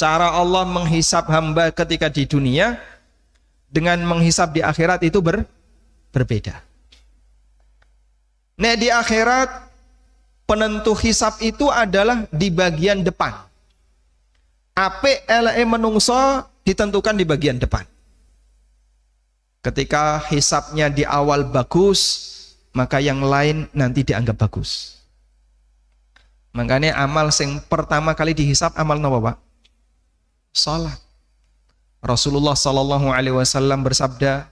Cara Allah menghisap hamba ketika di dunia dengan menghisap di akhirat itu berbeda. Nah, di akhirat penentu hisap itu adalah di bagian depan. Apik eleke menungso ditentukan di bagian depan. Ketika hisapnya di awal bagus, maka yang lain nanti dianggap bagus. Makanya amal yang pertama kali dihisap amal napa, Pak? Salat. Rasulullah sallallahu alaihi wasallam bersabda,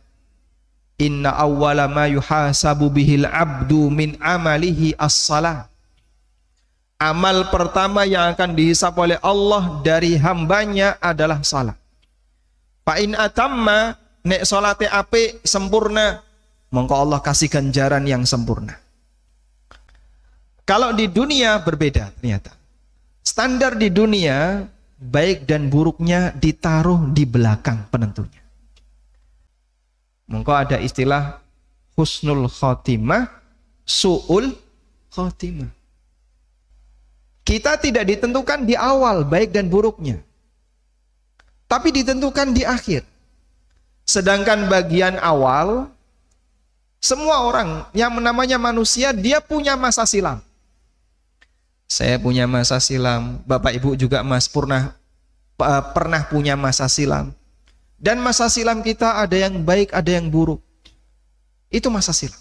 "Inna awwala ma yuhasabu bihil abdu min amalihi as-salah." Amal pertama yang akan dihisap oleh Allah dari hambanya adalah salat. Fa in atamma, nek salate apik sempurna, mongko Allah kasih ganjaran yang sempurna. Kalau di dunia berbeda ternyata. Standar di dunia baik dan buruknya ditaruh di belakang penentunya. Mongko ada istilah husnul khotimah, su'ul khotimah. Kita tidak ditentukan di awal baik dan buruknya, tapi ditentukan di akhir. Sedangkan bagian awal, semua orang yang namanya manusia dia punya masa silam. Saya punya masa silam, Bapak Ibu juga pernah punya masa silam. Dan masa silam kita ada yang baik, ada yang buruk. Itu masa silam.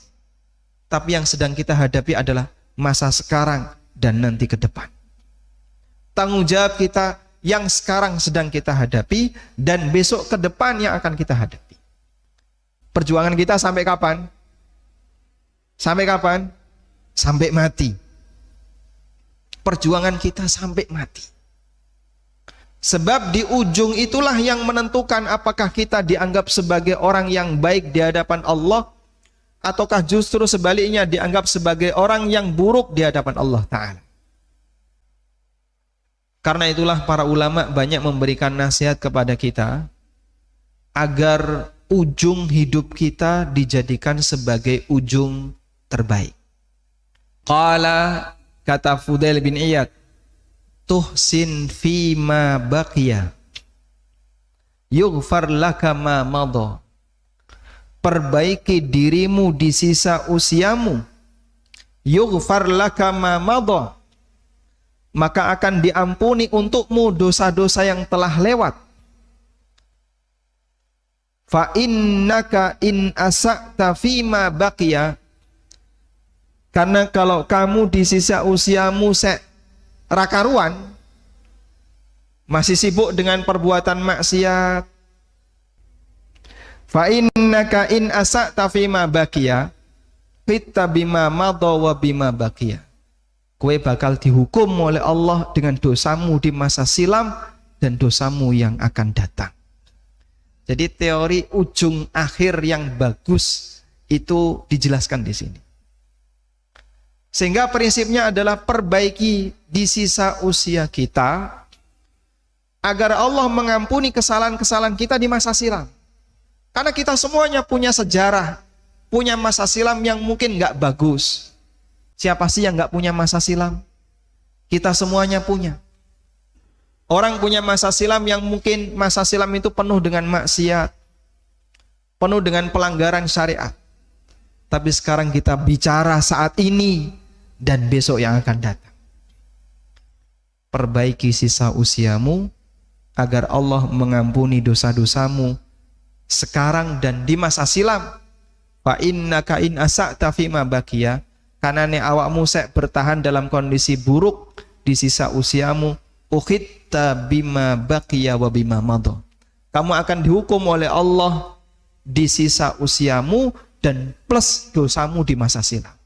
Tapi yang sedang kita hadapi adalah masa sekarang dan nanti ke depan. Tanggung jawab kita yang sekarang sedang kita hadapi dan besok ke depan yang akan kita hadapi. Perjuangan kita sampai kapan? Sampai kapan? Sampai mati. Perjuangan kita sampai mati. Sebab di ujung itulah yang menentukan apakah kita dianggap sebagai orang yang baik di hadapan Allah, ataukah justru sebaliknya dianggap sebagai orang yang buruk di hadapan Allah Ta'ala. Karena itulah para ulama banyak memberikan nasihat kepada kita agar ujung hidup kita dijadikan sebagai ujung terbaik. Qala, kata Fudail bin Iyad, tuhsin fima baqiya yughfar laka ma madha. Perbaiki dirimu di sisa usiamu, yughfar laka ma madha, maka akan diampuni untukmu dosa-dosa yang telah lewat. Fa innaka in asa'ta fima baqiya, karena kalau kamu di sisa usiamu rakaruan, masih sibuk dengan perbuatan maksiat, fa innaka in asa'ta fima baqiya fitta bima madha wa bima baqiya. Kowe bakal dihukum oleh Allah dengan dosamu di masa silam dan dosamu yang akan datang. Jadi teori ujung akhir yang bagus itu dijelaskan di sini. Sehingga prinsipnya adalah perbaiki di sisa usia kita agar Allah mengampuni kesalahan-kesalahan kita di masa silam. Karena kita semuanya punya sejarah, punya masa silam yang mungkin nggak bagus. Siapa sih yang nggak punya masa silam? Kita semuanya punya. Orang punya masa silam yang mungkin masa silam itu penuh dengan maksiat, penuh dengan pelanggaran syariat. Tapi sekarang kita bicara saat ini dan besok yang akan datang. Perbaiki sisa usiamu agar Allah mengampuni dosa-dosamu sekarang dan di masa silam. Fa innaka in asa'ta fima baqiya, karena nek awakmu sek bertahan dalam kondisi buruk di sisa usiamu, ukhitta bima baqiya wa bima madha. Kamu akan dihukum oleh Allah di sisa usiamu dan plus dosamu di masa silam.